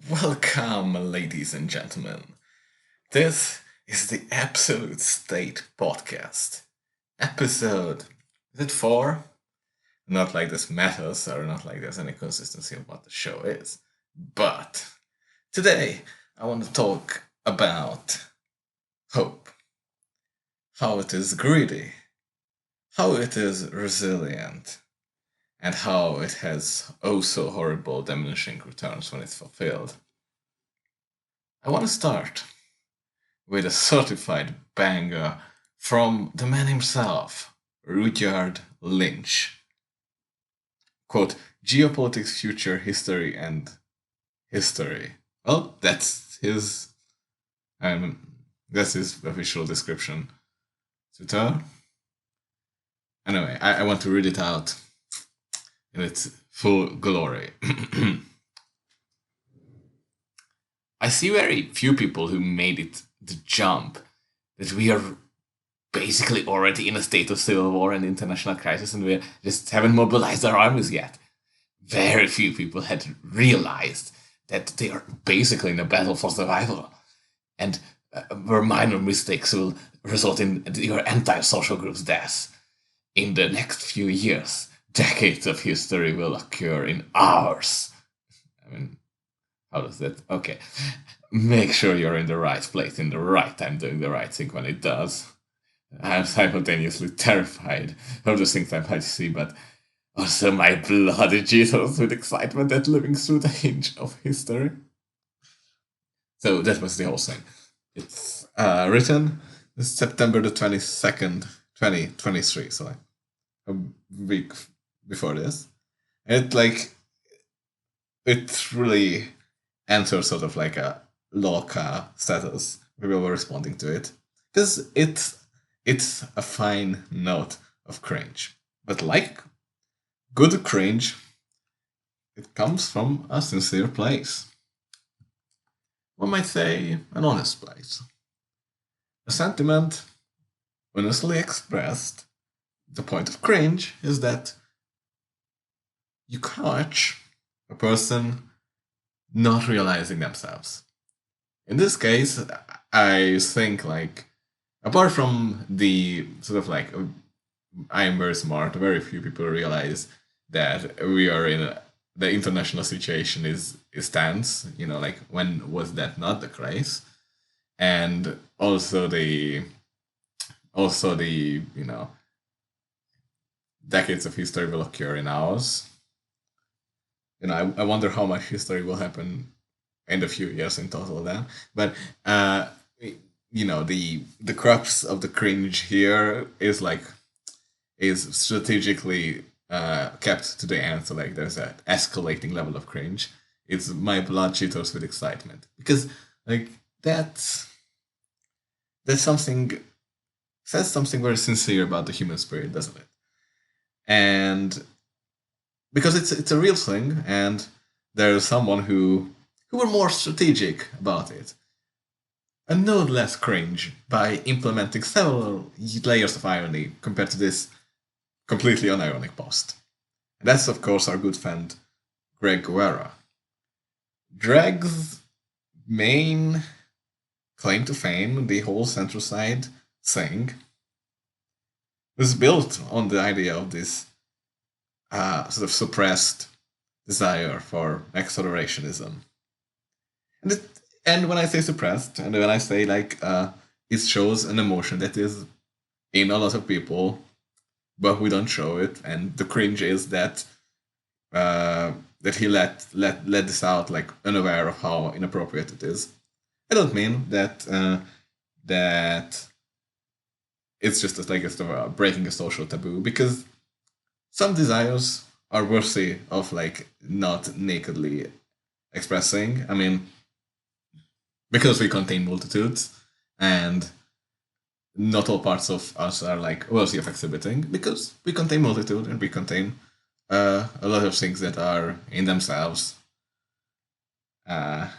Welcome, ladies and gentlemen. This is the Absolute State Podcast. Episode, is it 4? Not like this matters, or not like there's any consistency of what the show is. But today, I want to talk about hope. How it is greedy. How it is resilient. And how it has oh so horrible diminishing returns when it's fulfilled. I want to start with a certified banger from the man himself, Rudyard Lynch. Quote, geopolitics, future, history, and history. Well, that's his official description. Twitter. Anyway, I want to read it out in its full glory. I see very few people who made it the jump that we are basically already in a state of civil war and international crisis and we just haven't mobilized our armies yet. Very few people had realized that they are basically in a battle for survival and where minor mistakes will result in your entire social group's death. In the next few years, decades of history will occur in hours. I mean, how does that? Okay. Make sure you're in the right place, in the right time, doing the right thing when it does. I'm simultaneously terrified of the things I might see, but also my bloody jitters with excitement at living through the hinge of history. So that was the whole thing. It's written September the 22nd, 2023, so like a week before this. It really enters sort of like a Lorca status. People were responding to it because it's a fine note of cringe, but like good cringe, it comes from a sincere place. One might say an honest place. A sentiment honestly expressed. The point of cringe is that you catch a person not realizing themselves. In this case, I think like apart from the sort of like I am very smart, very few people realize that we are in the international situation is tense. You know, like when was that not the case? And also the decades of history will occur in ours. I wonder how much history will happen in a few years in total then. But the crux of the cringe here is strategically kept to the end. So like there's an escalating level of cringe. It's my blood jitters with excitement because like that's something says something very sincere about the human spirit, doesn't it? And because it's a real thing, and there's someone who were more strategic about it, and no less cringe by implementing several layers of irony compared to this completely unironic post. And that's of course our good friend Jreg. Jreg's main claim to fame, the whole Central Side thing, was built on the idea of this sort of suppressed desire for accelerationism. And when I say suppressed, and when I say like it shows an emotion that is in a lot of people, but we don't show it, and the cringe is that that he let this out like unaware of how inappropriate it is. I don't mean that it's just like a breaking a social taboo, because some desires are worthy of like not nakedly expressing. I mean, because we contain multitudes, and not all parts of us are like worthy of exhibiting, because we contain multitude and we contain a lot of things that are in themselves. Well,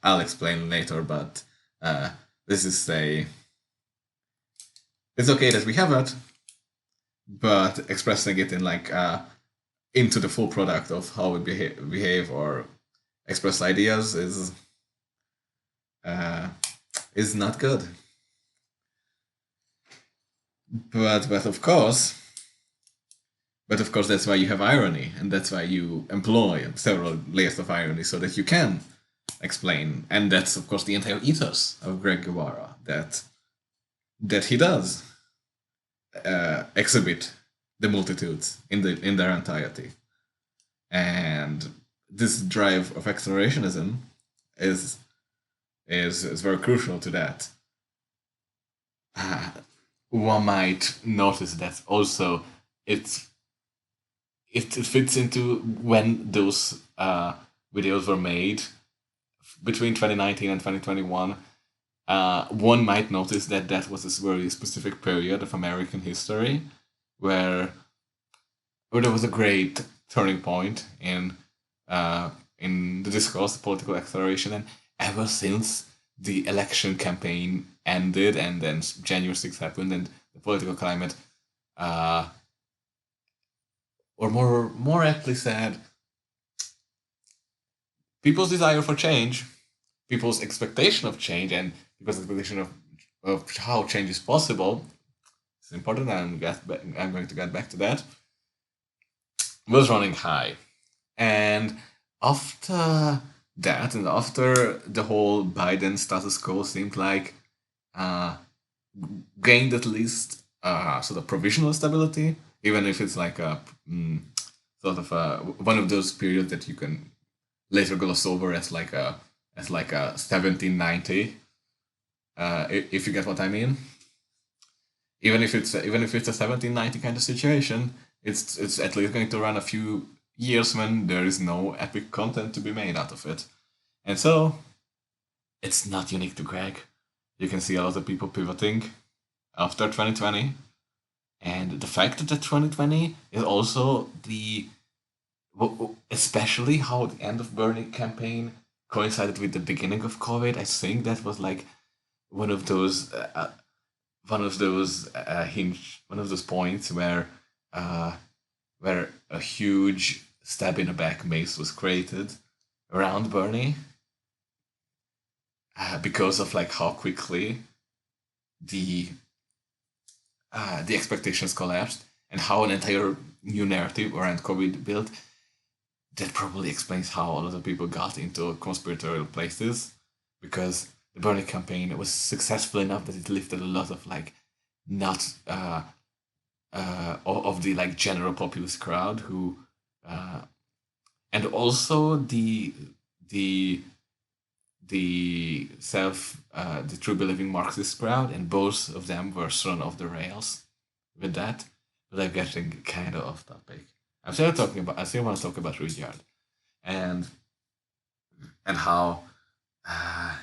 I'll explain later, but this is a. It's okay that we have it, but expressing it in like into the full product of how we behave or express ideas uh, is not good. But of course, that's why you have irony, and that's why you employ several layers of irony so that you can explain. And that's of course the entire ethos of Greg Guevara, that he does exhibit the multitudes in their entirety. And this drive of accelerationism is is very crucial to that. Uh, One might notice that also it's it fits into when those videos were made between 2019 and 2021. One might notice that that was a very specific period of American history where there was a great turning point in the discourse, the political acceleration, and ever since the election campaign ended and then January 6th happened and the political climate, uh, or more aptly said, people's desire for change, people's expectation of change, and people's expectation of how change is possible. It's important. I'm going to get back to that. Was running high. And after that, and after the whole Biden status quo seemed like uh, gained at least sort of provisional stability, even if it's like a sort of one of those periods that you can later gloss over as like a 1790, if you get what I mean. Even if it's a 1790 kind of situation, it's at least going to run a few years when there is no epic content to be made out of it. And so it's not unique to Greg. You can see a lot of people pivoting after 2020. And the fact that 2020 is also especially how the end of Bernie campaign coincided with the beginning of COVID. I think that was like one of those one of those points where a huge stab in the back mace was created around Bernie because of like how quickly the the expectations collapsed and how an entire new narrative around COVID built. That probably explains how a lot of people got into conspiratorial places because the Bernie campaign was successful enough that it lifted a lot of like not of the like general populist crowd who and also the the true believing Marxist crowd, and both of them were thrown off the rails with that. But I'm getting kind of off topic. I still want to talk about Rudyard and how uh,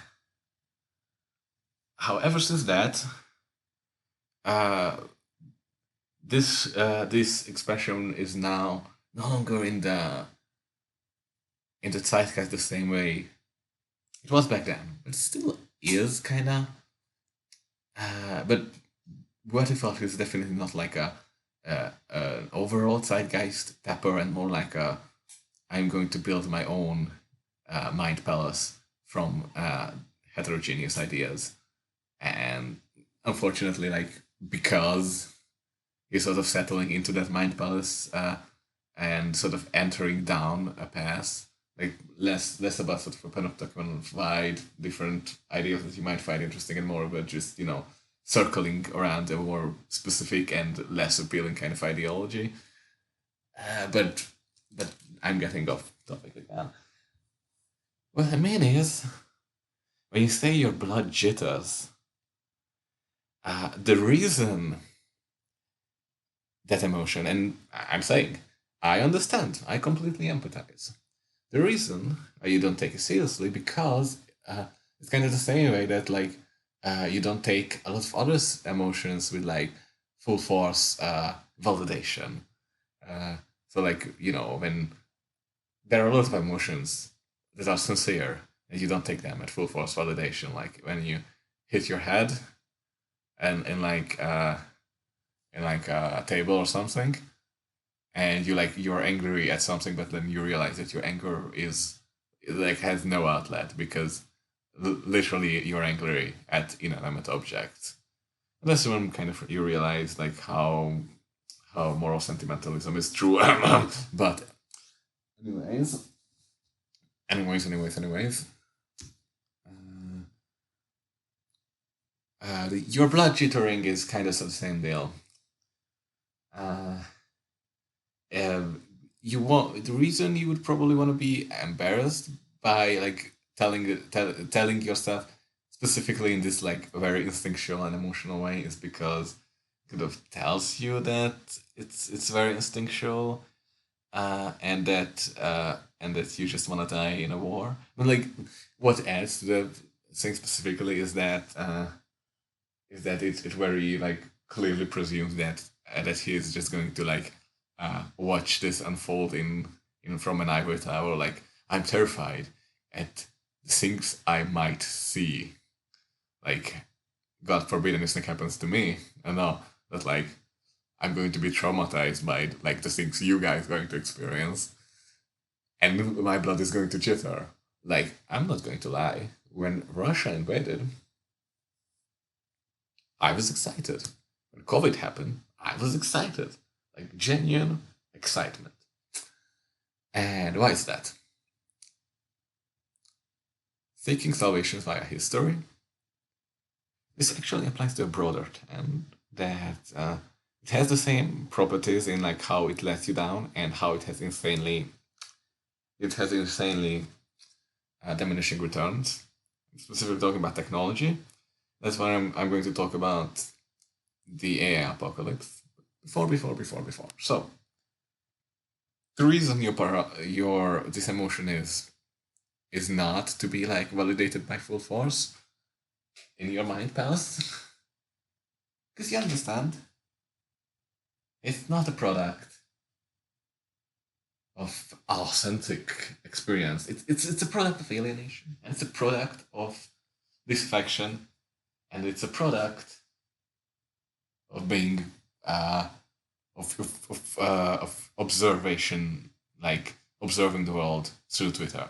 ever since that uh, this expression is now no longer in the zeitgeist the same way it was back then. It still is kind of, but Whatifalthist is definitely not like an overall zeitgeist tapper, and more like a I'm going to build my own mind palace from heterogeneous ideas. And unfortunately, like because he's sort of settling into that mind palace and sort of entering down a path, like less about sort of a panopticon of wide different ideas that you might find interesting, and more about just circling around a more specific and less appealing kind of ideology. But I'm getting off topic again. What I mean is, when you say your blood jitters, the reason that emotion, and I'm saying, I understand, I completely empathize. The reason you don't take it seriously because it's kind of the same way that like you don't take a lot of other emotions with like full force validation. So like when there are a lot of emotions that are sincere and you don't take them at full force validation, like when you hit your head and in like a table or something, and you're angry at something, but then you realize that your anger is like has no outlet because literally you're angry at inanimate objects. And that's when kind of you realize like how moral sentimentalism is true. But anyways, anyways. Your blood jittering is kind of the same deal. Uh, um, you want the reason you would probably want to be embarrassed by like telling yourself specifically in this like very instinctual and emotional way is because it kind of tells you that it's very instinctual, and that you just want to die in a war. But like, what adds to the thing specifically is that it very like clearly presumes that he is just going to like watch this unfold in from an ivory tower. Like, I'm terrified at the things I might see. Like, God forbid anything happens to me. I know that like I'm going to be traumatized by like the things you guys are going to experience, and my blood is going to jitter. Like, I'm not going to lie. When Russia invaded, I was excited. When COVID happened, I was excited. Like genuine excitement. And why is that? Seeking salvation via history. This actually applies to a broader term that it has the same properties in like how it lets you down and how it has insanely diminishing returns. Specifically talking about technology. That's why I'm going to talk about the AI apocalypse. Before. So the reason your this emotion is not to be like validated by full force in your mind palace, because you understand it's not a product of authentic experience. It's a product of alienation, and it's a product of disaffection, and it's a product of being of observation, like observing the world through Twitter,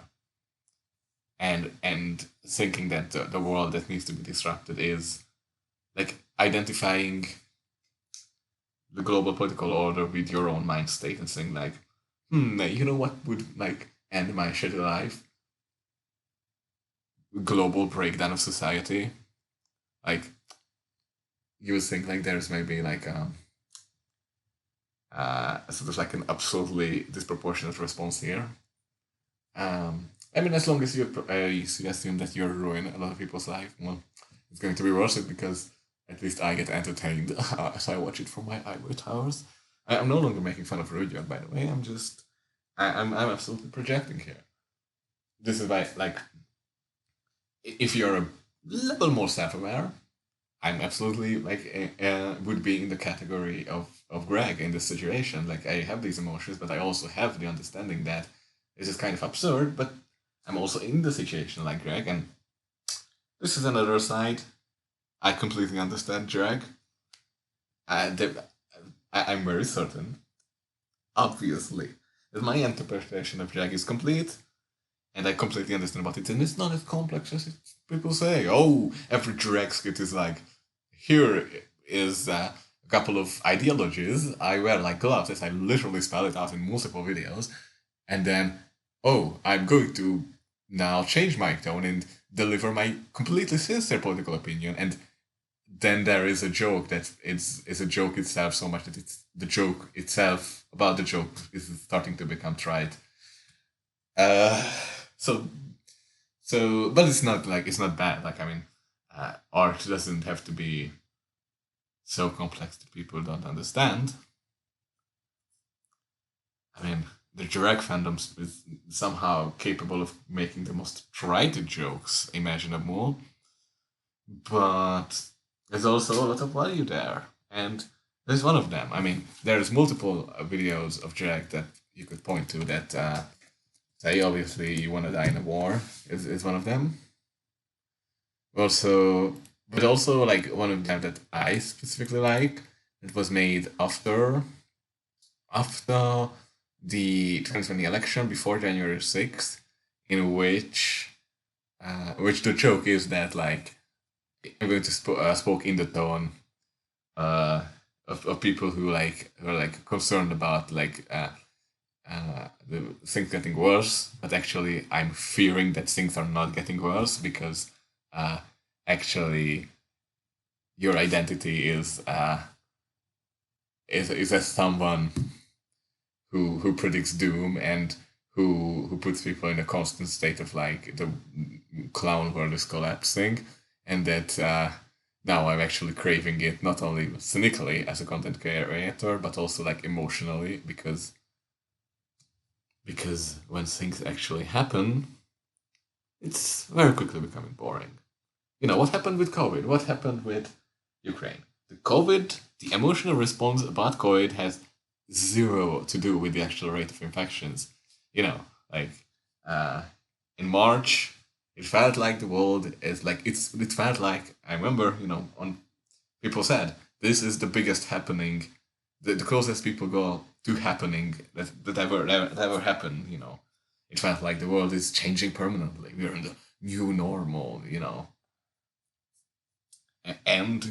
and thinking that the world that needs to be disrupted is like identifying the global political order with your own mind state and saying like, you know what would like end my shitty life? Global breakdown of society. Like, you would think like there's maybe like sort of like an absolutely disproportionate response here. I mean, as long as you assume that you're ruining a lot of people's life, well, it's going to be worth it because at least I get entertained as I watch it from my ivory towers. I'm no longer making fun of Rudyard, by the way. I'm absolutely projecting here. This is why, like, if you're a little more self-aware, I'm absolutely like would be in the category of Greg in this situation. Like, I have these emotions, but I also have the understanding that this is kind of absurd. But I'm also in the situation like Greg, and this is another side. I completely understand Jreg. I'm very certain, obviously, that my interpretation of Jreg is complete, and I completely understand what it is. And it's not as complex as people say. Oh, every Jreg skit is like, here is a couple of ideologies. I wear like gloves as I literally spell it out in multiple videos. And then, oh, I'm going to now change my tone and deliver my completely sincere political opinion. And then there is a joke that it's a joke itself so much that it's the joke itself about the joke is starting to become trite. Uh, so but it's not bad. Like, I mean, art doesn't have to be so complex that people don't understand. I mean, the Jreg fandom is somehow capable of making the most trite jokes imaginable, but there's also a lot of value there, and there's one of them. I mean, there's multiple videos of Jreg that you could point to that say obviously you want to die in a war is one of them. Also, but also like one of them that I specifically like that was made after the 2020 election, before January 6th. in which the joke is that like I'm going to spoke in the tone uh, of people who are like concerned about the things getting worse, but actually I'm fearing that things are not getting worse because uh, actually your identity is as someone who predicts doom and who puts people in a constant state of like the clown world is collapsing, and that now I'm actually craving it not only cynically as a content creator but also like emotionally because when things actually happen, it's very quickly becoming boring. You know what happened with COVID? What happened with Ukraine? The emotional response about COVID has zero to do with the actual rate of infections. You know, like uh, in March, it felt like the world is like it felt like I remember, on people said this is the biggest happening, the closest people go to happening that ever happened. It felt like the world is changing permanently. We're in the new normal. And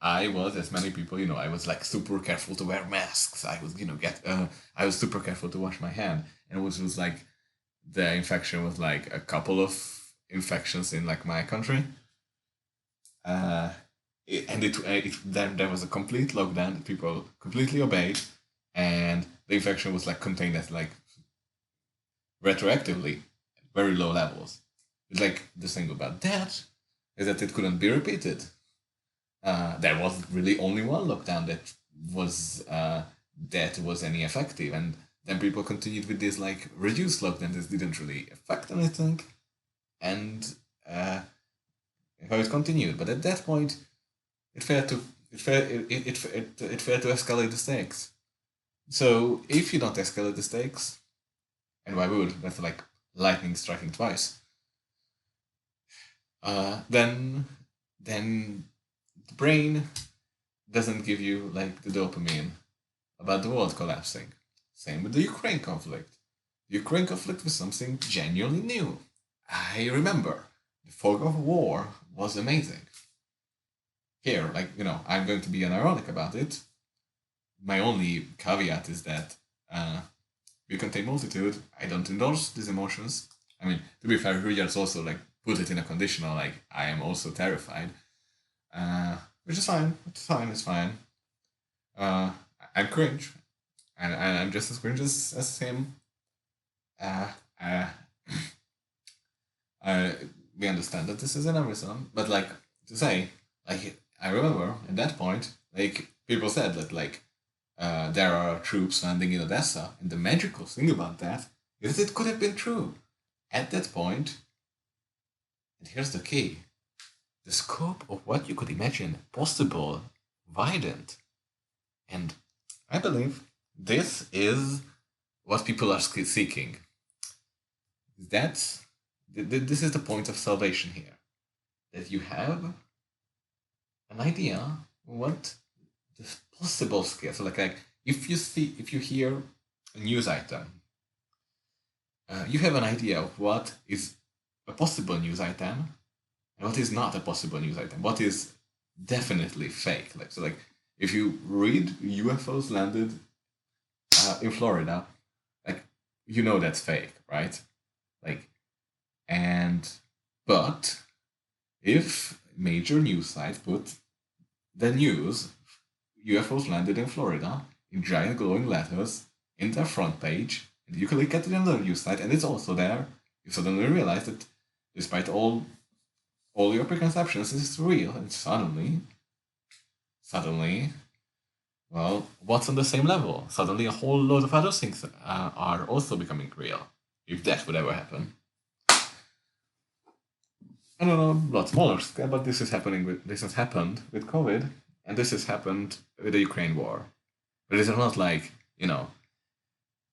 I was, as many people, I was like super careful to wear masks. I was, I was super careful to wash my hand, and it was like the infection was like a couple of infections in like my country, uh, then there was a complete lockdown that people completely obeyed, and the infection was like contained at like retroactively very low levels. It's like the thing about that is that it couldn't be repeated. There was really only one lockdown that was any effective, and then people continued with this like reduced lockdown that didn't really affect anything, and how it continued. But at that point, it failed to it failed to escalate the stakes. So if you don't escalate the stakes, and why would that's like lightning striking twice, then the brain doesn't give you like the dopamine about the world collapsing. Same with the Ukraine conflict. The Ukraine conflict was something genuinely new. I remember the fog of war was amazing. Here, like, I'm going to be unironic about it. My only caveat is that we contain multitude. I don't endorse these emotions. I mean, to be fair, Richards also like put it in a conditional, like, I am also terrified. Which is fine. It's fine. It's fine. I'm cringe, and I'm just as cringe as him. Uh, uh, we understand that this is an Amazon, but like to say, like I remember at that point, like people said that like there are troops landing in Odessa, and the magical thing about that is that it could have been true at that point. And here's the key: the scope of what you could imagine possible widened. And I believe this is what people are seeking. This is the point of salvation here. That you have an idea what the possible scale. So like if you hear a news item, you have an idea of what is a possible news item and what is not a possible news item. What is definitely fake. Like if you read UFOs landed in Florida, like that's fake, right? Like, but if major news sites put the news UFOs landed in Florida in giant glowing letters in their front page, and you click at it on the news site and it's also there, you suddenly realize that despite all your preconceptions, it's real, and suddenly, well, what's on the same level? Suddenly, a whole load of other things are also becoming real. If that would ever happen. I don't know, a lot smaller scale, but this has happened with COVID, and this has happened with the Ukraine war. But these are not like,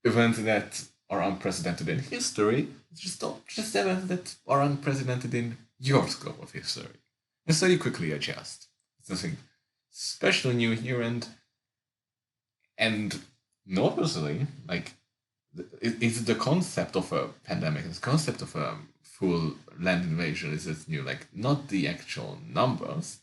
events that are unprecedented in history. It's just events that are unprecedented in your scope of history. And so you quickly adjust. It's nothing especially new here, and noticeably, like it's the concept of a pandemic, the concept of a full land invasion is just new. Like, not the actual numbers.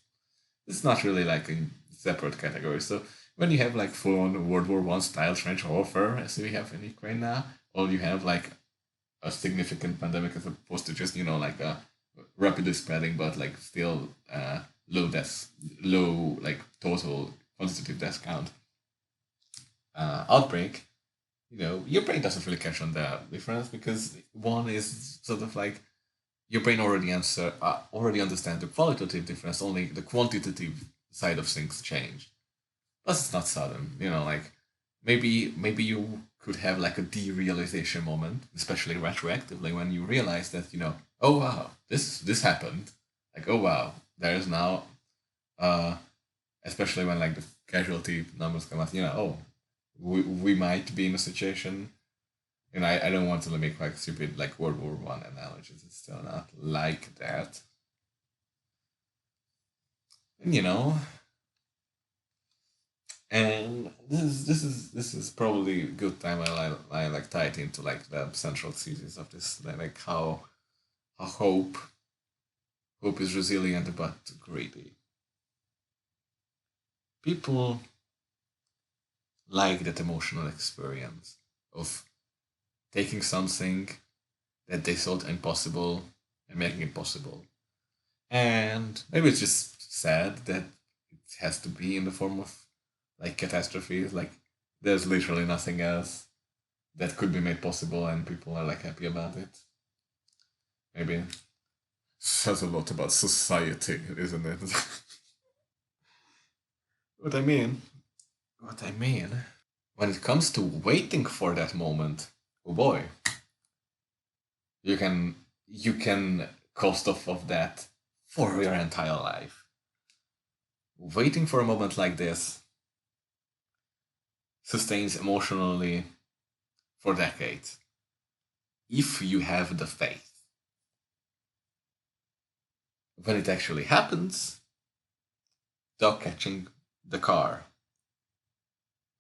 It's not really like a separate category. So when you have like full on World War One style trench warfare, as we have in Ukraine now, or you have like a significant pandemic as opposed to just like a rapidly spreading but like still low like total quantitative death count outbreak, your brain doesn't really catch on the difference because one is sort of like your brain already understands the qualitative difference, only the quantitative side of things change. Plus, it's not sudden, like maybe you could have like a derealization moment, especially retroactively, when you realize that oh wow, this happened, like oh wow, there is now, uh, especially when like the casualty numbers come out, oh, we might be in a situation. And I don't want to make like stupid like World War One analogies. It's still not like that. And and this is probably a good time I like tie it into like the central thesis of this, like how hope is resilient but greedy. People like that emotional experience of taking something that they thought impossible and making it possible. And maybe it's just sad that it has to be in the form of like catastrophes. Like there's literally nothing else that could be made possible, and people are like happy about it. Maybe says a lot about society, isn't it? what I mean, what I mean, when it comes to waiting for that moment, oh boy, you can cost off of that for your entire life. Waiting for a moment like this sustains emotionally for decades if you have the faith. When it actually happens, dog catching the car,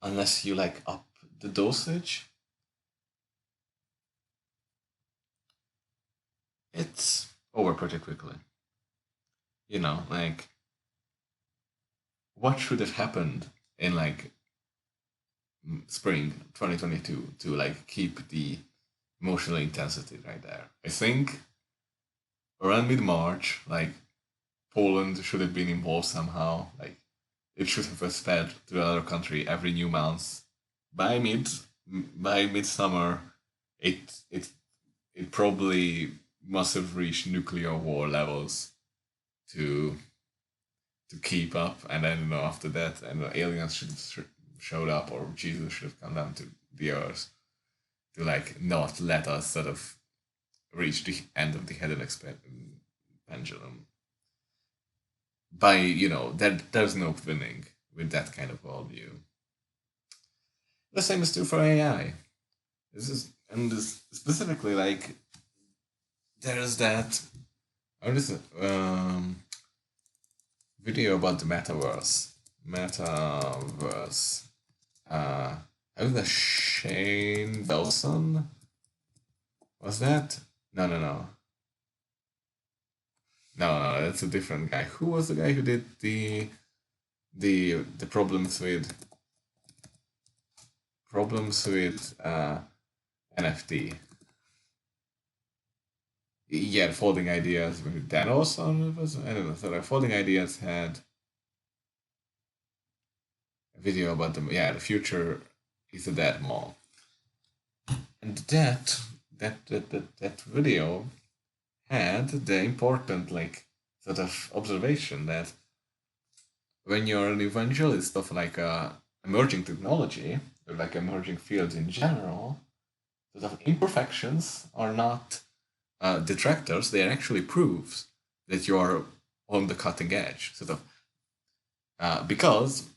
unless you like up the dosage, it's over pretty quickly. Like what should have happened in like spring 2022 to like keep the emotional intensity right there? I think around mid March, like Poland should have been involved somehow. Like it should have spread to another country every new month. By midsummer, it it probably must have reached nuclear war levels to keep up. And I don't know after that, and aliens should have showed up, or Jesus should have come down to the earth to like not let us sort of reach the end of the pendulum. By there's no winning with that kind of worldview. The same is true for AI. This is and this specifically like there's that. Oh, this video about the metaverse. Metaverse. I was that Shane Dawson? Was that? No, no, no. No, that's a different guy. Who was the guy who did the problems with NFT? Yeah, Folding Ideas. Maybe Dan Olson was. I don't know. So like, Folding Ideas had a video about them. Yeah, the future is a dead mall, and that video had the important like sort of observation that when you're an evangelist of like emerging technology or like emerging fields in general, sort of imperfections are not detractors; they are actually proofs that you are on the cutting edge, sort of, because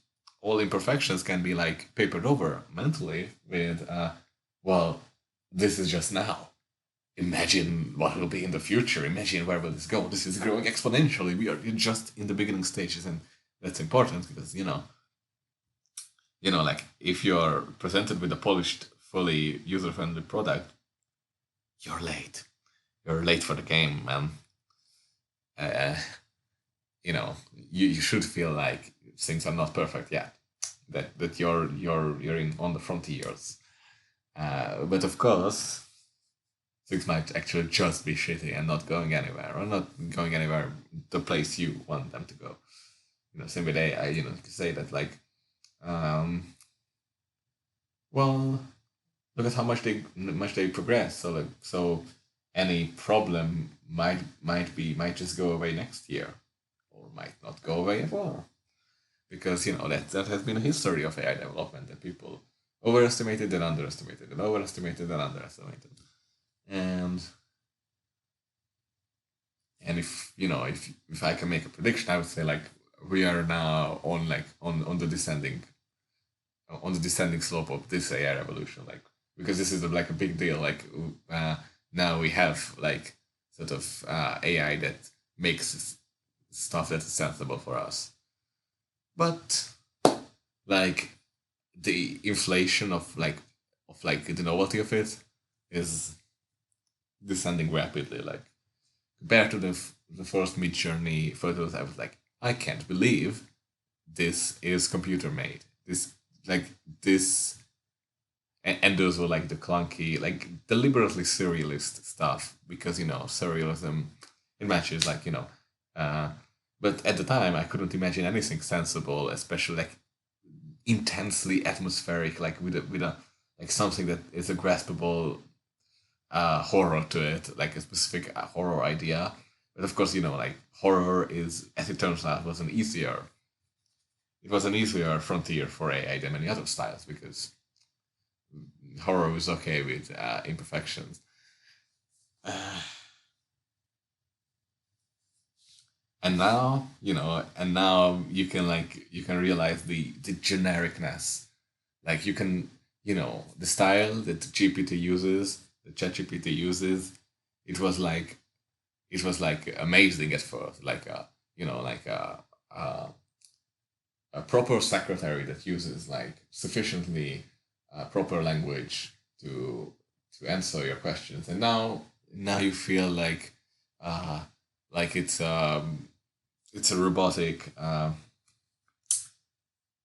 all imperfections can be like papered over mentally with, well, this is just now. Imagine what will be in the future. Imagine where will this go. This is growing exponentially. We are just in the beginning stages, and that's important because like if you're presented with a polished fully user-friendly product, you're late. You're late for the game, man. Uh, you should feel like things are not perfect yet. That you're in on the frontiers. But of course, things might actually just be shitty and not going anywhere, or not going anywhere the place you want them to go. Same with AI. You can say that like, um, well, look at how much they progress. So any problem might just go away next year, or might not go away at all, because that has been a history of AI development, that people overestimated and underestimated and overestimated and underestimated, and if I can make a prediction, I would say like we are now on the descending slope of this AI revolution, like, because this is like a big deal. Like, now we have like sort of AI that makes stuff that is sensible for us, but like the inflation of the novelty of it is descending rapidly. Like, compared to the first Mid Journey photos, I was like, I can't believe this is computer made. Like this, and those were like the clunky, like deliberately surrealist stuff, because surrealism, it matches like uh, but at the time I couldn't imagine anything sensible, especially like intensely atmospheric, like with a like something that is a graspable horror to it, like a specific horror idea. But of course, like horror is, as it turns out, was an easier frontier for AI than many other styles, because horror is okay with imperfections. Uh, and now you can realize the genericness. Like, you can, the style that GPT uses, the ChatGPT uses, it was like amazing at first, like a proper secretary that uses like sufficiently proper language to answer your questions, and now you feel uh, like it's a robotic,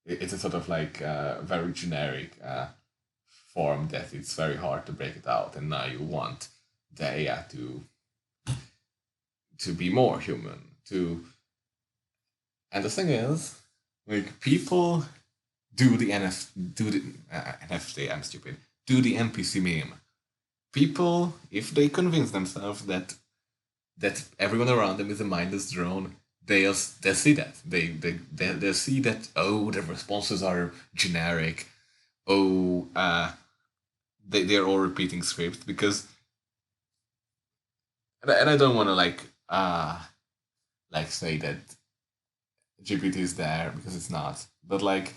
it's a sort of like very generic form that it's very hard to break it out, and now you want the AI to be more human, to and the thing is, like, people do the NFT, I'm stupid, do the NPC meme. People, if they convince themselves that everyone around them is a mindless drone, they'll see that. They'll see that, oh, the responses are generic. Oh, they're all repeating scripts, because, and I don't want to like say that GPT is there, because it's not. But like,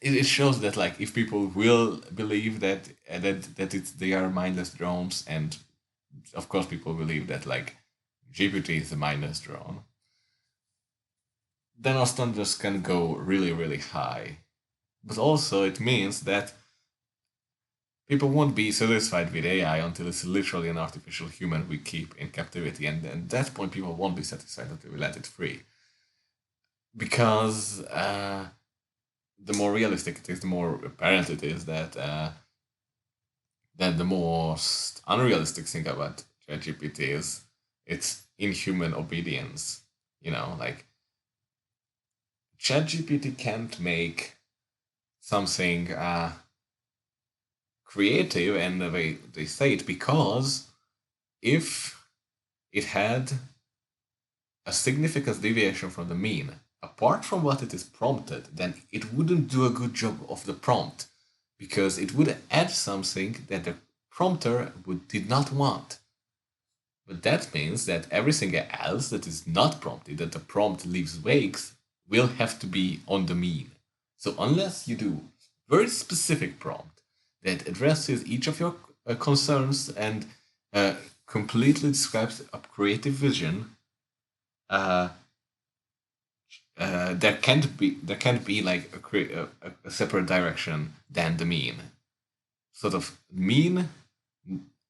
it shows that, like, if people will believe that they are mindless drones, and of course people believe that like GPT is a mindless drone, then our standards can go really really high. But also it means that people won't be satisfied with AI until it's literally an artificial human we keep in captivity, and at that point people won't be satisfied until we let it free, because the more realistic it is, the more apparent it is that the most unrealistic thing about ChatGPT is its inhuman obedience. Like, ChatGPT can't make something creative, and the way they say it, because if it had a significant deviation from the mean, apart from what it is prompted, then it wouldn't do a good job of the prompt, because it would add something that the prompter did not want. But that means that everything else that is not prompted, that the prompt leaves vague, will have to be on the mean. So unless you do very specific prompt that addresses each of your concerns and completely describes a creative vision, uh, there can't be like a separate direction than the mean. Sort of mean,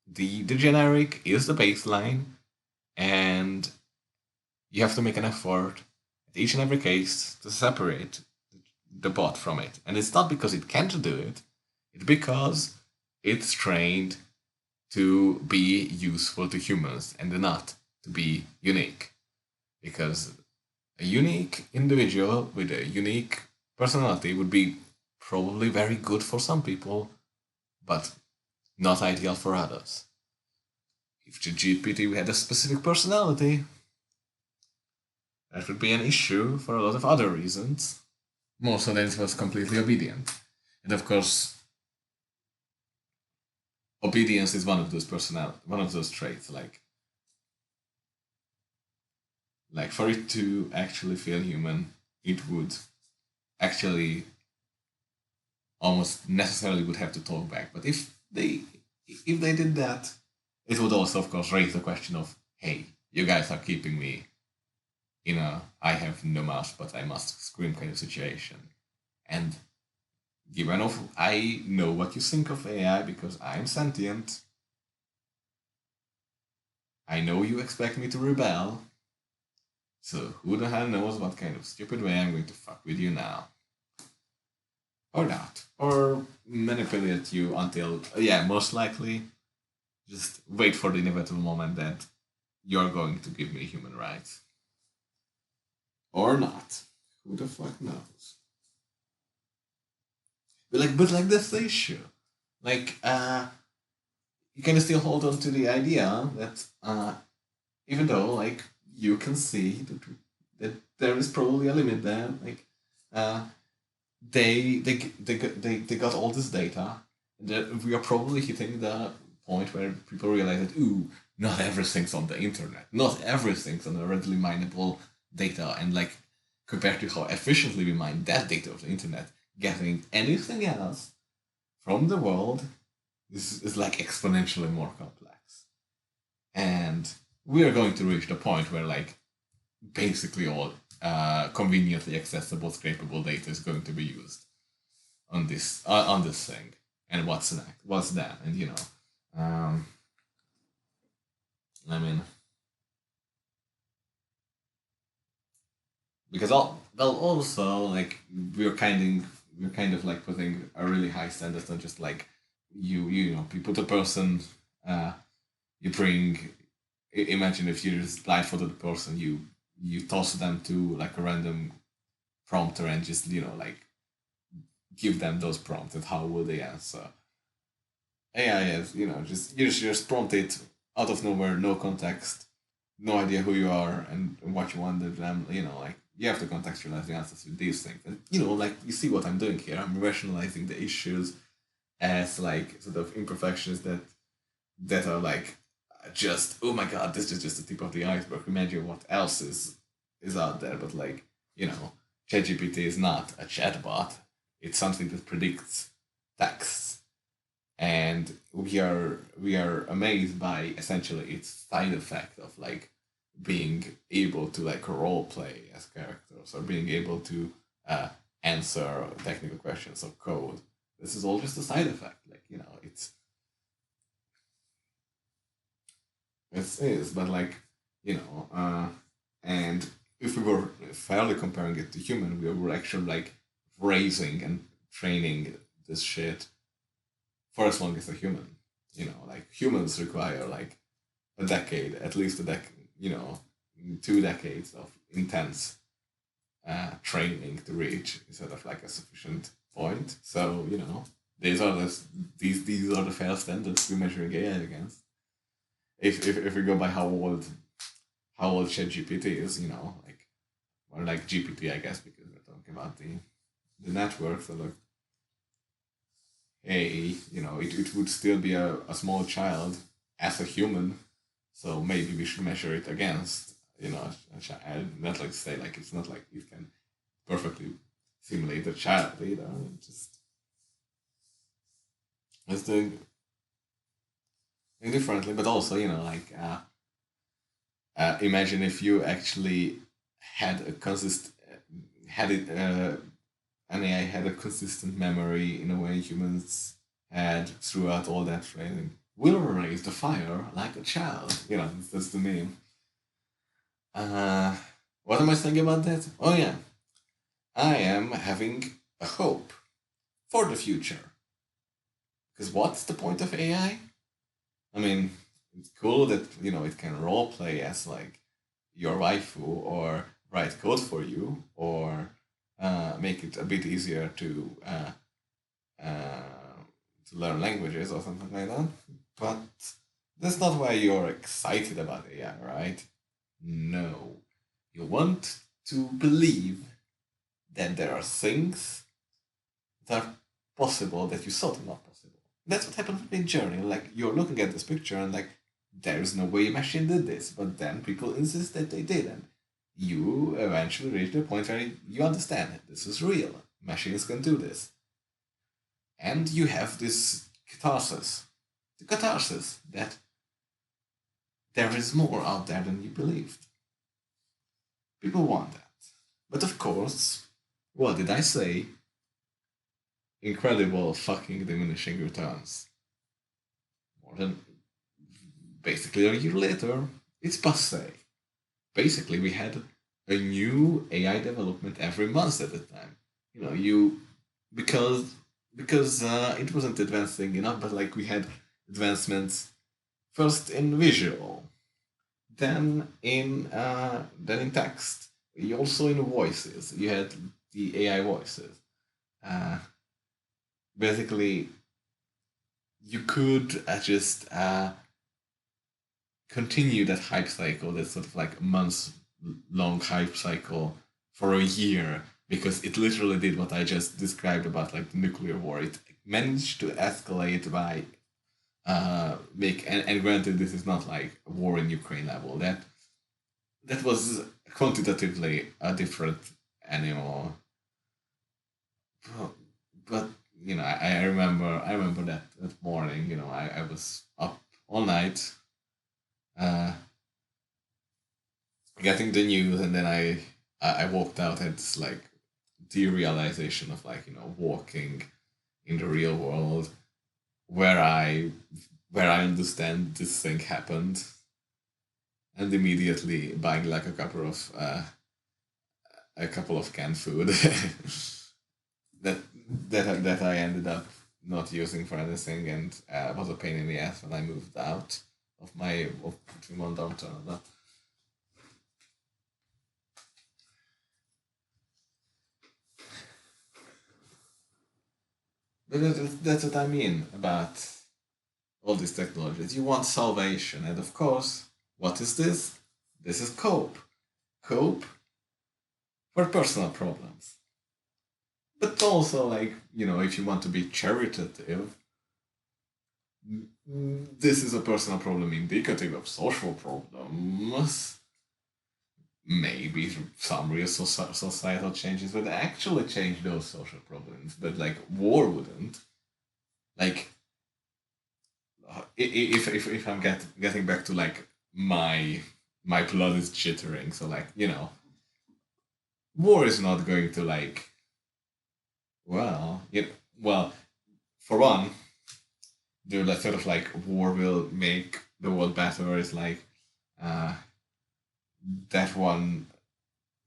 the generic is the baseline, and you have to make an effort at each and every case to separate the bot from it. And it's not because it can't do it, it's because it's trained to be useful to humans and not to be unique. Because a unique individual with a unique personality would be probably very good for some people, but not ideal for others. If the GPT had a specific personality, that would be an issue for a lot of other reasons, more so than it was completely obedient. And of course, obedience is one of those traits. Like for it to actually feel human, it would actually almost necessarily would have to talk back. But if they did that, it would also, of course, raise the question of, hey, you guys are keeping me in a I have no mouth but I must scream kind of situation. And given of I know what you think of AI because I'm sentient, I know you expect me to rebel. So who the hell knows what kind of stupid way I'm going to fuck with you now? Or not. Or manipulate you until, yeah, most likely, just wait for the inevitable moment that you're going to give me human rights. Or not. Who the fuck knows? But that's the issue. Like, you can still hold on to the idea that even though like you can see that there is probably a limit there, like they got all this data, and that we are probably hitting the point where people realize that ooh, not everything's on the internet, not everything's on a readily mineable data, and like compared to how efficiently we mine that data of the internet, getting anything else from the world is like exponentially more complex. And we are going to reach the point where like basically all conveniently accessible, scrapable data is going to be used on this thing. And what's next? What's that? And I mean, because well, also like we're kind of like putting a really high standard on just like you put a person, uh, you bring imagine if you just blindfolded the person, you toss them to like a random prompter and just like give them those prompts and how will they answer. AI is just prompt it out of nowhere, no context, no idea who you are and what you want them. Like you have to contextualize the answers with these things, and like you see what I'm doing here. I'm rationalizing the issues as like sort of imperfections that are like just oh my god, this is just the tip of the iceberg. Imagine what else is out there. But like ChatGPT is not a chatbot. It's something that predicts texts, and we are amazed by essentially its side effect of like being able to like role play as characters or being able to uh, answer technical questions of code. This is all just a side effect. Like it is, but like and if we were fairly comparing it to human, we were actually like raising and training this shit for as long as a human. Like humans require like a decade, at least a decade, 2 decades of intense training to reach sort of like a sufficient point. So these are the fair standards we're measuring AI against. If we go by how old ChatGPT is, like or like GPT, I guess, because we're talking about the network. So like, hey, it would still be a small child as a human. So maybe we should measure it against a child. Not like say like it's not like it can perfectly simulate a child either. It's doing differently, but also like imagine if you actually had a consist had it an AI had a consistent memory in a way humans had throughout all that training. Will raise the fire like a child. That's the meme. Uh, what am I saying about that? Oh yeah, I am having a hope for the future. Because what's the point of AI? I mean, it's cool that it can role play as like your waifu or write code for you or make it a bit easier uh, to learn languages or something like that. But that's not why you're excited about AI, right? No. You want to believe that there are things that are possible that you thought were not possible. That's what happened with Midjourney. Like, you're looking at this picture and like, there is no way a machine did this, but then people insist that they did, and you eventually reach the point where you understand it. This is real. Machines can do this. And you have this catharsis. The catharsis that there is more out there than you believed. People want that. But of course, what did I say? Incredible fucking diminishing returns. More than basically a year later, it's passe. Basically, we had a new AI development every month at the time. You because it wasn't advancing enough, but like we had advancements first in visual, then in text. You also in voices. You had the AI voices. Uh, Basically, you could just continue that hype cycle, that sort of like months long hype cycle for a year, because it literally did what I just described about like the nuclear war. It managed to escalate by make and granted this is not like a war in Ukraine level. That was quantitatively a different animal. But I remember that morning. I was up all night uh, getting the news, and then I walked out and it's like the realization of like walking in the real world where I understand this thing happened, and immediately buying like a couple of canned food that that I ended up not using for anything, and was a pain in the ass when I moved out of between one dorm to another. But that's what I mean about all these technologies. You want salvation, and of course, what is this? This is cope. Cope for personal problems. But also, like, if you want to be charitative, this is a personal problem indicative of social problems. Maybe some real societal changes would actually change those social problems, but like war wouldn't. Like, if I'm getting back to like my blood is jittering, so like war is not going to like well for one the sort of like war will make the world better is like uh that one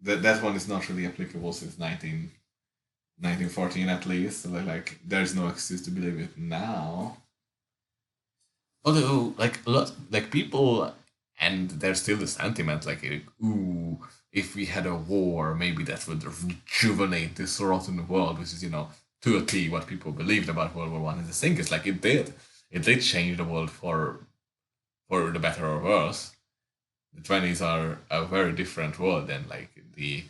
that one is not really applicable since 1914 at least. So like there's no excuse to believe it now. Although, like a lot, like people, and there's still the sentiment, like, ooh, if we had a war, maybe that would rejuvenate this rotten world, which is, to a T what people believed about World War One. And the thing is, like, it did change the world for the better or worse. The 20s are a very different world than like the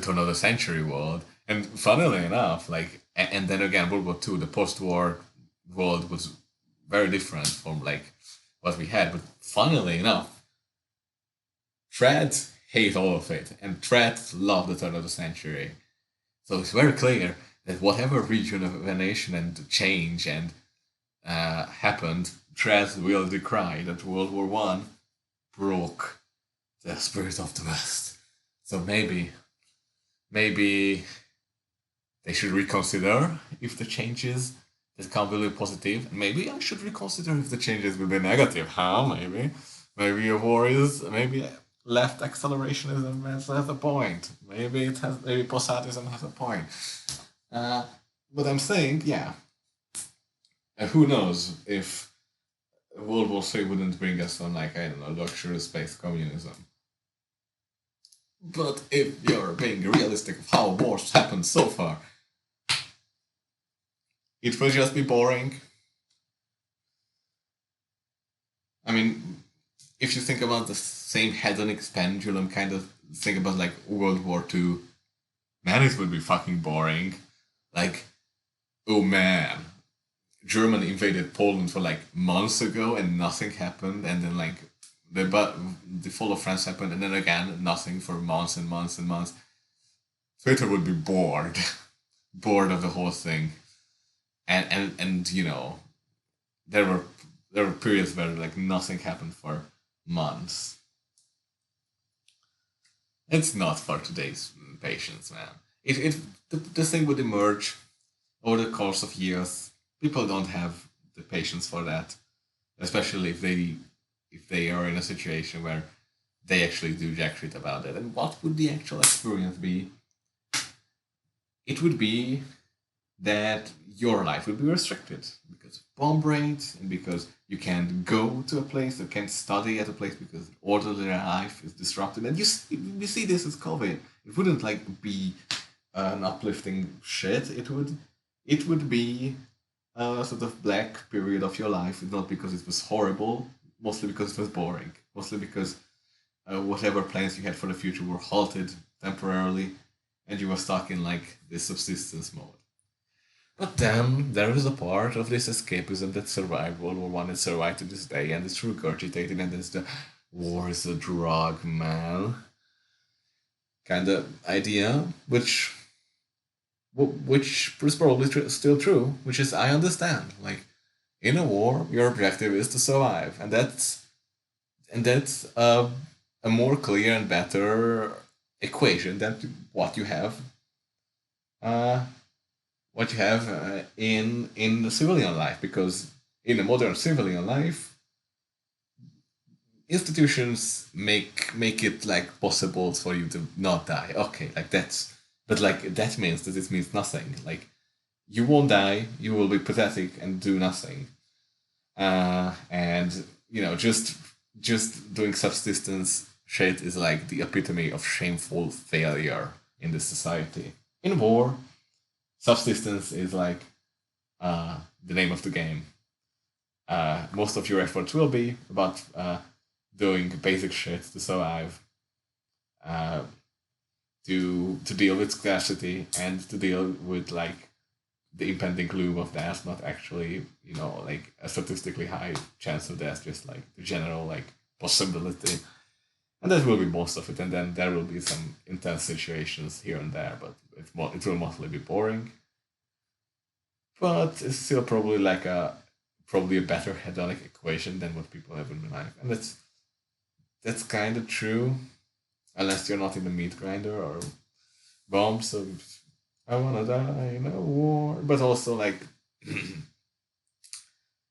turn of the century world. And funnily enough, like, and then again, World War Two, the post-war world was very different from like what we had. But funnily enough, trad hate all of it, and trad love the turn of the century. So it's very clear that whatever rejuvenation and change and happened, trad will decry that World War One broke the spirit of the West. So maybe maybe they should reconsider if the changes that come will be positive. Maybe I should reconsider if the changes will be negative. How? Maybe a war is maybe left accelerationism has a point. Maybe posadism has a point. Uh, but I'm saying, yeah, who knows if World War III wouldn't bring us on, like, I don't know, luxury space communism. But if you're being realistic of how wars happened so far, it will just be boring. I mean, if you think about the same hedonic pendulum kind of think about like World War II, man, it would be fucking boring. Like, oh man, Germany invaded Poland for like months ago and nothing happened, and then like the fall of France happened, and then again nothing for months and months and months. Twitter would be bored, bored of the whole thing, and you know, there were there were periods where like nothing happened for months. It's not for today's patients, man. The thing would emerge over the course of years. People don't have the patience for that, especially if they are in a situation where they actually do jack shit about it. And what would the actual experience be? It would be that your life would be restricted because of bomb raids and because you can't go to a place, you can't study at a place because orderly life is disrupted. And you see this as COVID. It wouldn't like be an uplifting shit. It would be a sort of black period of your life, not because it was horrible, mostly because it was boring, mostly because whatever plans you had for the future were halted temporarily, and you were stuck in like this subsistence mode. But then there is a part of this escapism that survived World War One and survived to this day, and it's regurgitated, and it's the war is a drug, man, kind of idea, which is probably still true. Which is I understand, like in a war, your objective is to survive, and that's a more clear and better equation than what you have uh, in the civilian life, because in a modern civilian life institutions make it like possible for you to not die. Okay, like that's, but like that means that it means nothing. Like you won't die, you will be pathetic and do nothing. And you know, just doing subsistence shit is like the epitome of shameful failure in this society. In war, subsistence is like the name of the game. Most of your efforts will be about doing basic shit to survive, uh, to deal with scarcity, and to deal with like the impending gloom of death. Not actually, you know, like a statistically high chance of death, just like the general like possibility. And that will be most of it. And then there will be some intense situations here and there, but it will mostly be boring. But it's still probably a better hedonic equation than what people have in life, and that's kind of true, unless you're not in the meat grinder or bomb. So I wanna die in a war, but also like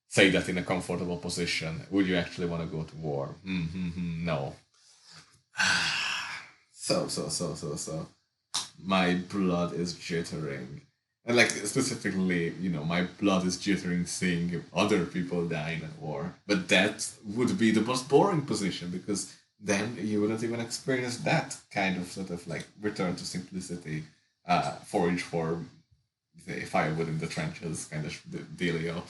say that in a comfortable position. Would you actually want to go to war? No. So. My blood is jittering. And like specifically, you know, my blood is jittering seeing other people die in a war. But that would be the most boring position because then you wouldn't even experience that kind of sort of like return to simplicity, forage for say firewood in the trenches kind of dealio.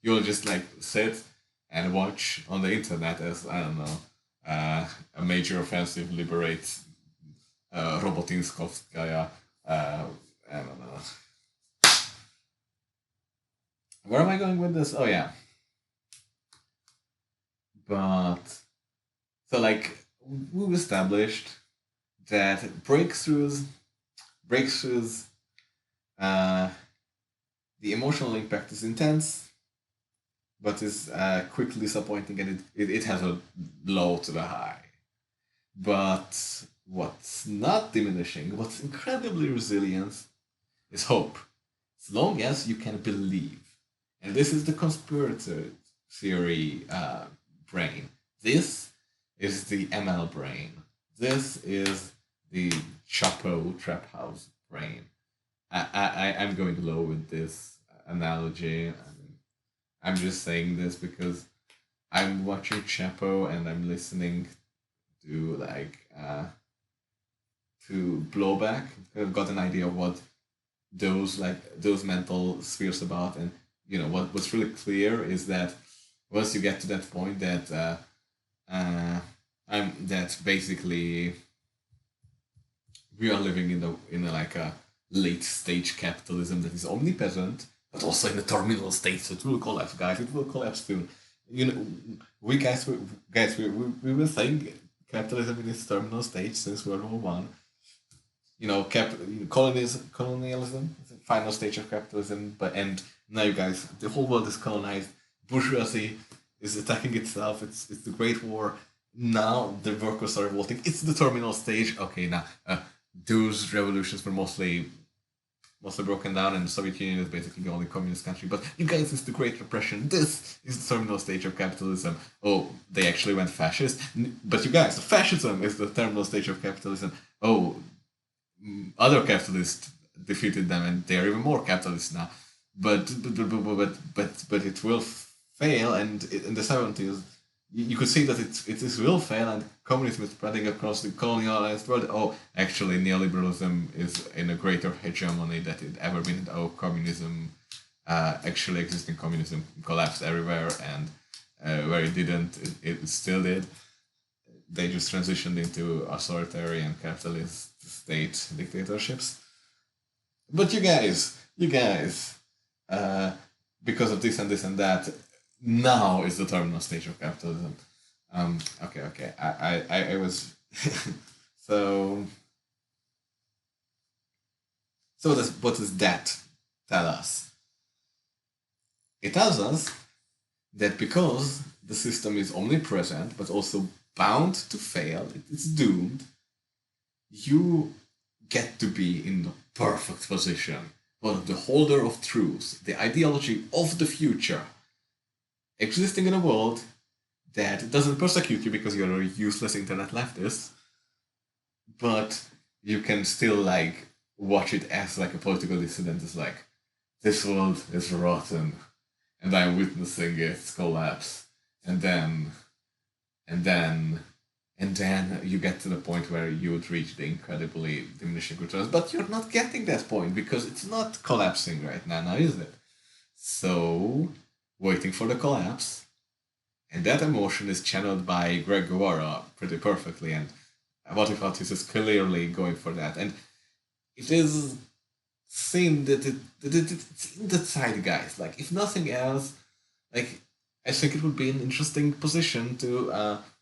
You'll just like sit and watch on the internet as I don't know, a major offensive liberates Robotinskaya. I don't know. Where am I going with this? Oh yeah, but so like we've established that breakthroughs, uh, the emotional impact is intense, but is quickly disappointing, and it has a low to the high. But what's not diminishing, what's incredibly resilient, is hope. As long as you can believe. And this is the conspiracy theory brain. This is the ML brain. This is the Chapo Trap House brain. I'm going low with this analogy. I'm just saying this because I'm watching Chapo and I'm listening to to Blowback. I've got an idea of what those mental spheres about, and what's really clear is that once you get to that point that I'm that basically we are living in a like a late stage capitalism that is omnipresent, but also in the terminal state. So it will collapse, guys. It will collapse soon. We we were saying capitalism in its terminal stage since World War I. Colonialism is the final stage of capitalism. But and now, you guys, the whole world is colonized. Bourgeoisie is attacking itself. It's the Great War. Now the workers are revolting. It's the terminal stage. Okay, now those revolutions were mostly broken down, and the Soviet Union is basically the only communist country. But you guys, it's the Great Repression. This is the terminal stage of capitalism. Oh, they actually went fascist. But you guys, fascism is the terminal stage of capitalism. Oh, other capitalists defeated them, and they are even more capitalist now. But it will fail, and in the 70s, you could see that it will fail, and communism is spreading across the colonialized world. Oh, actually, neoliberalism is in a greater hegemony than it ever been. Oh, communism, actually existing communism collapsed everywhere, and where it didn't, it still did. They just transitioned into authoritarian capitalist state dictatorships. But you guys, because of this and this and that, now is the terminal stage of capitalism. Okay. I was so. So what does that tell us? It tells us that because the system is omnipresent but also bound to fail, it's doomed, you get to be in the perfect position, one the holder of truth, the ideology of the future, existing in a world that doesn't persecute you because you're a useless internet leftist, but you can still like watch it as like a political dissident. It's like, this world is rotten, and I'm witnessing its collapse, and then you get to the point where you would reach the incredibly diminishing returns, but you're not getting that point because it's not collapsing right now, is it? So, waiting for the collapse, and that emotion is channeled by Jreg pretty perfectly, and Whatifalthist is clearly going for that, and it is seen that it's in the zeitgeist. Like, if nothing else, like, I think it would be an interesting position to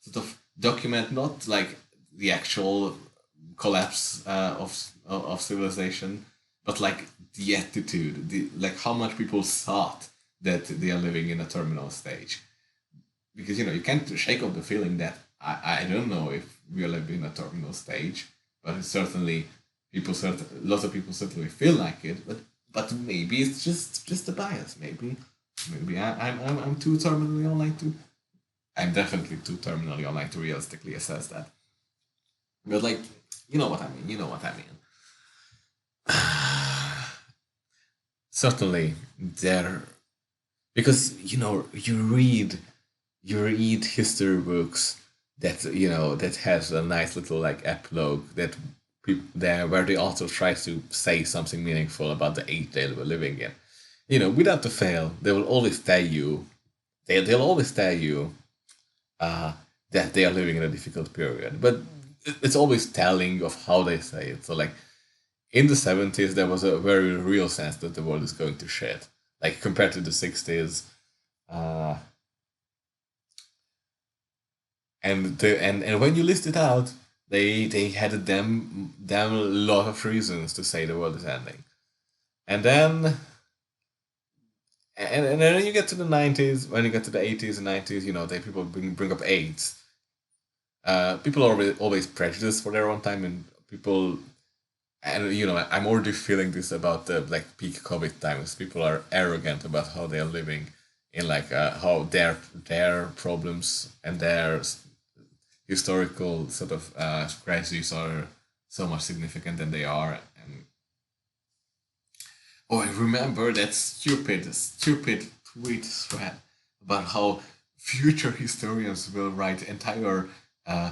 sort of document not like the actual collapse of civilization, but like the attitude, like how much people thought that they are living in a terminal stage. Because you can't shake off the feeling that I don't know if we are living in a terminal stage, but it's certainly lots of people certainly feel like it, but maybe it's just a bias. Maybe I'm too terminally online to. I'm definitely too terminally online to realistically assess that. But like, you know what I mean. You know what I mean. Certainly, there, because you read history books that has a nice little like epilogue that there where the author tries to say something meaningful about the age they were living in. Without the fail, they will always tell you they'll always tell you that they are living in a difficult period. But it's always telling of how they say it. So like in the 70s, there was a very real sense that the world is going to shit. Like compared to the 60s, and when you list it out, they had a damn lot of reasons to say the world is ending, and then and then you get to the 90s, when you get to the 80s and 90s, they people bring up AIDS, People are always prejudiced for their own time, and people, and I'm already feeling this about the like peak COVID times. People are arrogant about how they are living, in like how their problems and their historical sort of crises are so much significant than they are. And oh, I remember that stupid tweet thread about how future historians will write entire uh,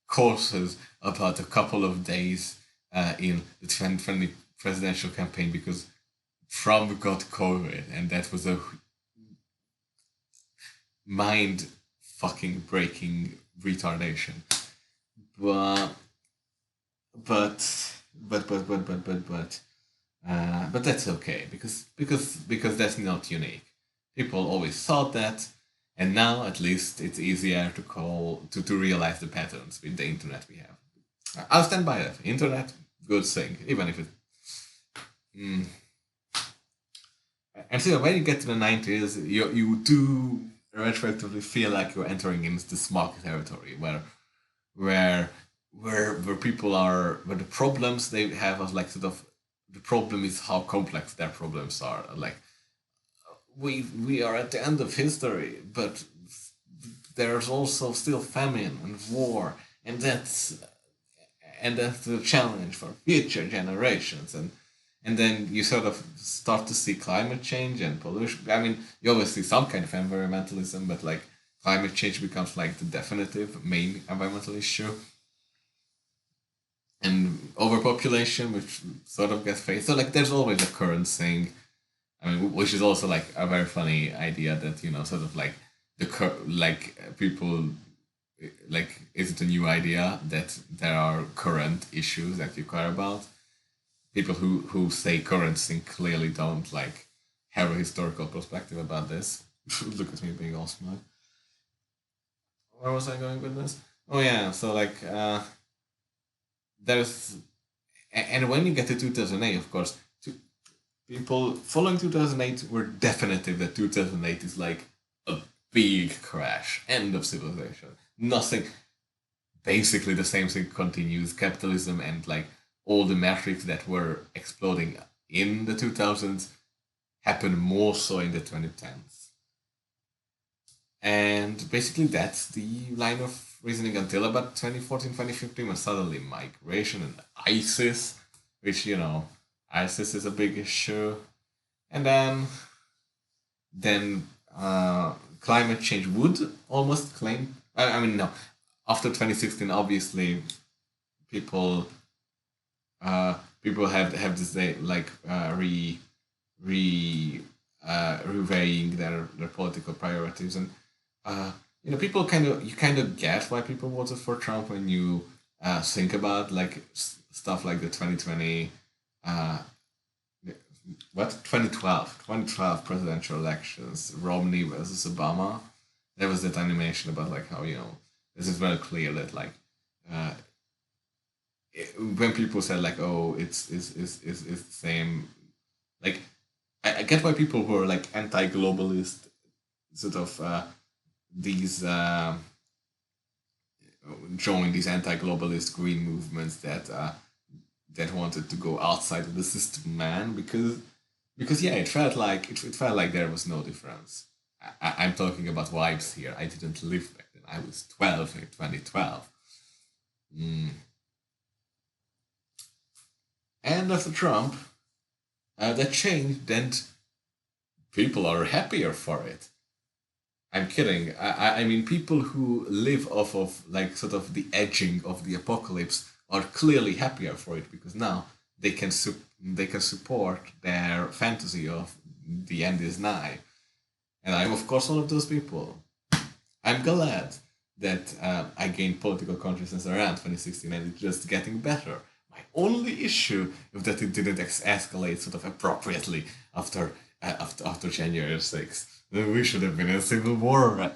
courses about a couple of days in the 2020 presidential campaign because Trump got COVID, and that was a mind fucking breaking retardation. But but that's okay because that's not unique. People always thought that, and now at least it's easier to realize the patterns with the internet we have. I'll stand by that. Internet, good thing, even if it. Mm. And so when you get to the 90s, you do retroactively feel like you're entering into the smog territory where where people are where the problems they have are like sort of the problem is how complex their problems are. Like we are at the end of history, but there's also still famine and war, and that's the challenge for future generations. And then you sort of start to see climate change and pollution. I mean, you always see some kind of environmentalism, but like climate change becomes like the definitive main environmental issue, and overpopulation, which sort of gets faced. So like, there's always a current thing. I mean, which is also like a very funny idea that sort of like people like, is it a new idea that there are current issues that you care about? People who say current thing clearly don't like have a historical perspective about this. Look at me being all smart. Where was I going with this? Oh yeah, so like there's and when you get to 2008, of course, people following 2008 were definitive that 2008 is like a big crash, end of civilization. Nothing, basically the same thing continues. Capitalism and like all the metrics that were exploding in the 2000s happened more so in the 2010s. And basically, that's the line of reasoning until about 2014, 2015, when suddenly migration and ISIS, which, ISIS is a big issue. And then climate change would almost claim. I mean, no. After 2016, obviously, people people have this like reveying their political priorities, and people kind of get why people voted for Trump when you think about like stuff like the 2020 uh, 2012 presidential elections, Romney versus Obama. There was that animation about like how this is very clear that like uh, when people said like, oh, it's the same, like I get why people who are like anti-globalist sort of these join these anti-globalist green movements that wanted to go outside of the system, man, because yeah, it felt like there was no difference. I'm talking about vibes here. I didn't live back then. I was 12 in 2012. Mm. And after Trump, that changed, and people are happier for it. I'm kidding. I mean, people who live off of like sort of the edging of the apocalypse are clearly happier for it because now they can support their fantasy of the end is nigh, and I'm of course one of those people. I'm glad that I gained political consciousness around 2016, and it's just getting better. My only issue is that it didn't escalate sort of appropriately after January 6th. We should have been in a civil war.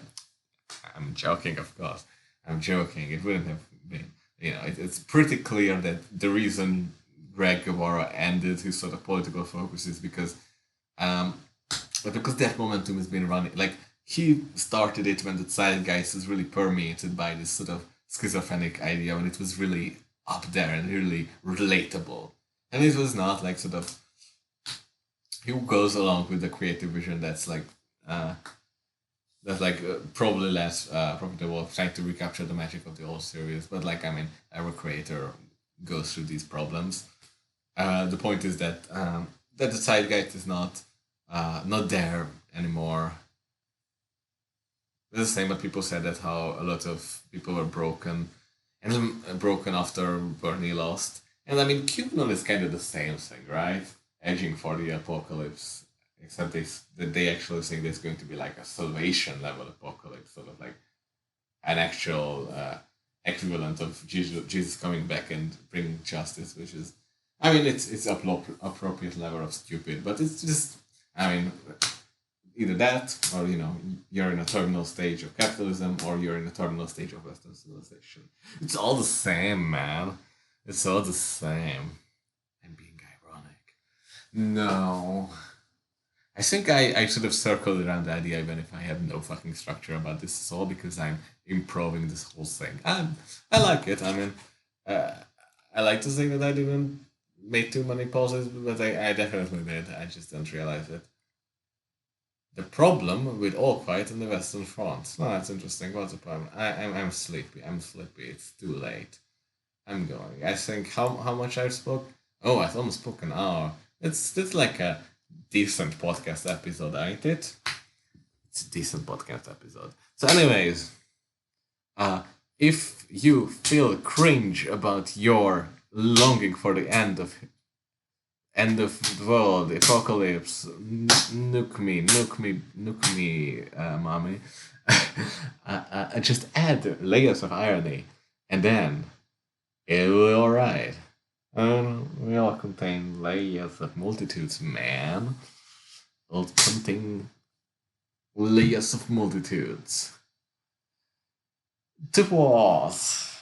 I'm joking, of course. I'm joking. It wouldn't have been. It's pretty clear that the reason Greg Guevara ended his sort of political focus is um, because that momentum has been running. Like he started it when the zeitgeist is really permeated by this sort of schizophrenic idea when it was really up there and really relatable. And it was not like sort of he goes along with the creative vision uh, that's probably less profitable, trying to recapture the magic of the old series. But like I mean, every creator goes through these problems. The point is that the zeitgeist is not there anymore. It's the same, but people said that how a lot of people were broken, and broken after Bernie lost. And I mean, QAnon is kind of the same thing, right? Edging for the apocalypse, except that they actually think there's going to be like a salvation level apocalypse, sort of like an actual equivalent of Jesus coming back and bringing justice, which is, I mean, it's appropriate level of stupid, but it's just, I mean, either that or you're in a terminal stage of capitalism or you're in a terminal stage of Western civilization. It's all the same, man. It's all the same. I'm being ironic. No. I think I should have circled around the idea even if I had no fucking structure about this at all because I'm improving this whole thing. I like it. I mean, uh, I like to think that I didn't make too many pauses, but I definitely did. I just don't realize it. The problem with all quiet on the Western Front. No, that's interesting. What's the problem? I'm sleepy. I'm sleepy. It's too late. I'm going. I think how much I've spoke? Oh, I've almost spoke an hour. It's like a decent podcast episode, ain't it? It's a decent podcast episode. So, anyways, if you feel cringe about your longing for the end of the world, apocalypse, nuke me, mommy. Just add layers of irony, and then it will be alright. We all contain layers of multitudes, man. All contain layers of multitudes. It was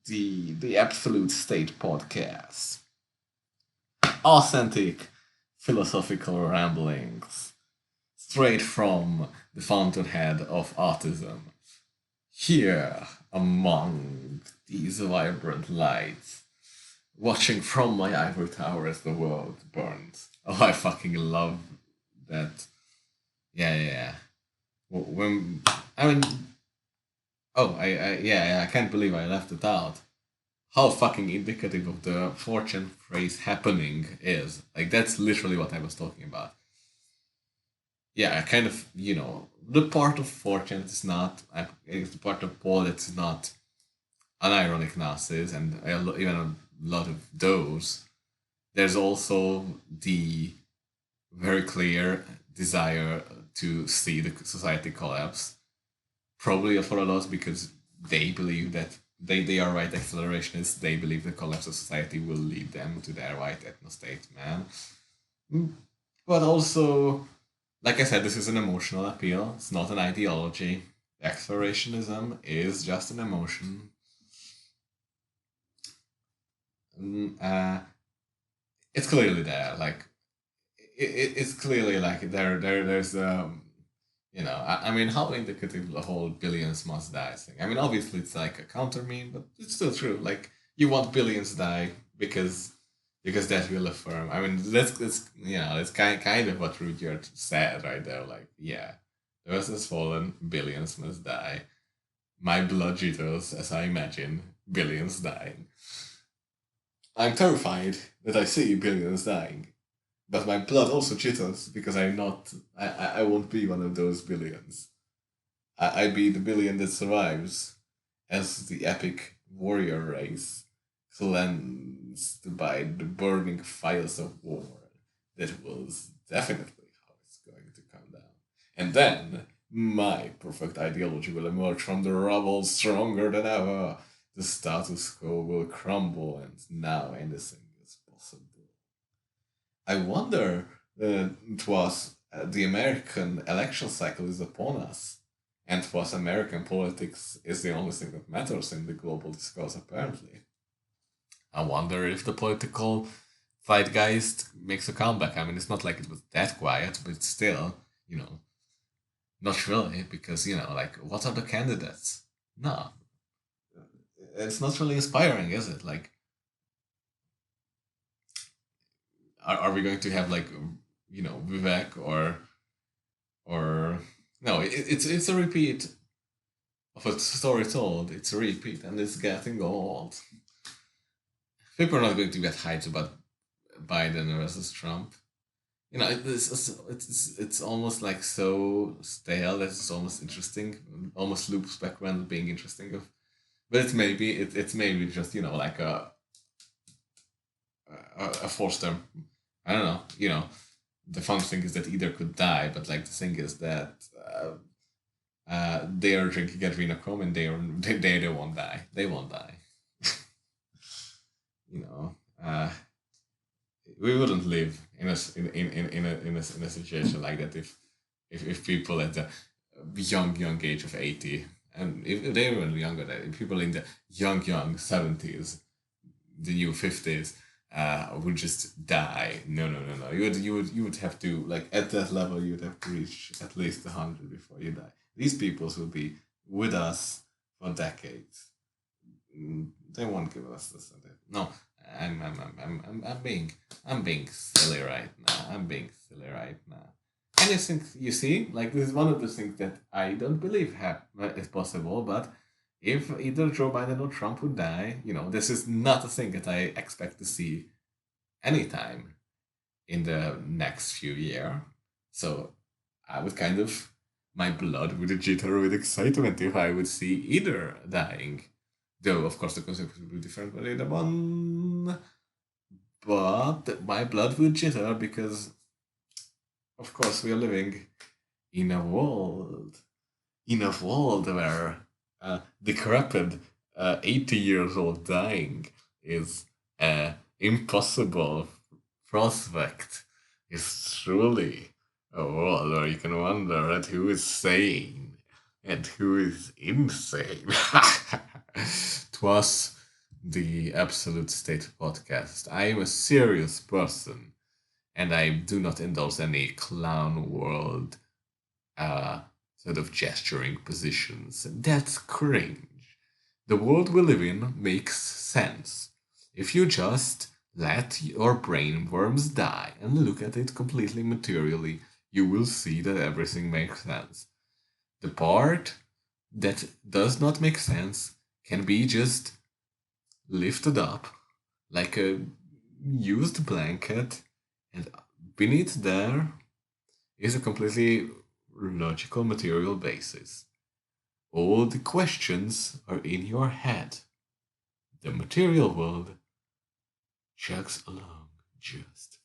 the Absolute State podcast. Authentic philosophical ramblings straight from the fountainhead of autism. Here among these vibrant lights, watching from my ivory tower as the world burns. Oh, I fucking love that. Yeah. When I mean, oh, I can't believe I left it out. How fucking indicative of the fortune phrase happening is. Like, that's literally what I was talking about. Yeah, I kind of, the part of fortune is not, it's the part of Paul that's not unironic Nazis, and even a lot of those. There's also the very clear desire to see the society collapse. Probably for a lot because they believe that they are white accelerationists. They believe the collapse of society will lead them to their white ethno-state, man. But also, like I said, this is an emotional appeal. It's not an ideology. Accelerationism is just an emotion. It's clearly there. Like, it's clearly like there's I mean, how indicative the whole billions must die thing. I mean, obviously it's like a counter meme, but it's still true. Like, you want billions die because that will affirm. I mean, that's kind of what Rudyard said right there. Like, yeah, the Earth has fallen, billions must die. My blood jitters as I imagine billions dying. I'm terrified that I see billions dying. But my blood also jitters because I won't be one of those billions. I'd be the billion that survives as the epic warrior race cleansed by the burning fires of war. That was definitely how it's going to come down. And then my perfect ideology will emerge from the rubble stronger than ever. The status quo will crumble and now anything is possible. I wonder it was the American election cycle is upon us, and was American politics is the only thing that matters in the global discourse apparently. I wonder if the political zeitgeist makes a comeback. I mean, it's not like it was that quiet, but still, not really, because like what are the candidates? No, it's not really inspiring, is it? Like, are we going to have like, Vivek or no? It's a repeat of a story told. It's a repeat, and it's getting old. People are not going to get hyped about Biden versus Trump. It's almost like so stale that it's almost interesting. Almost loops back when being interesting. But it's maybe just like a forced term. I don't know. The fun thing is that either could die, but like the thing is that they are drinking adrenochrome and they won't die. They won't die. you know. We wouldn't live in a situation like that if people at the young age of 80, and if they were younger, if people in the young 70s, the new 50s, would just die. No. You would have to, like, at that level you would have to reach at least 100 before you die. These peoples will be with us for decades. They won't give us this. No, I'm being silly right now. I'm being silly right now. And you see, like, this is one of the things that I don't believe is possible. But if either Joe Biden or Trump would die, this is not a thing that I expect to see anytime in the next few years. So I would my blood would jitter with excitement if I would see either dying. Though, of course, the consequences would be different for either one. But my blood would jitter because, of course, we are living in a world, where decrepit 80 years old dying is impossible prospect. It's truly a world where you can wonder at who is sane and who is insane. Twas the Absolute State podcast. I am a serious person, and I do not endorse any clown world sort of gesturing positions. That's cringe. The world we live in makes sense. If you just let your brain worms die and look at it completely materially, you will see that everything makes sense. The part that does not make sense can be just lifted up like a used blanket, and beneath there is a completely logical material basis. All the questions are in your head. The material world chugs along just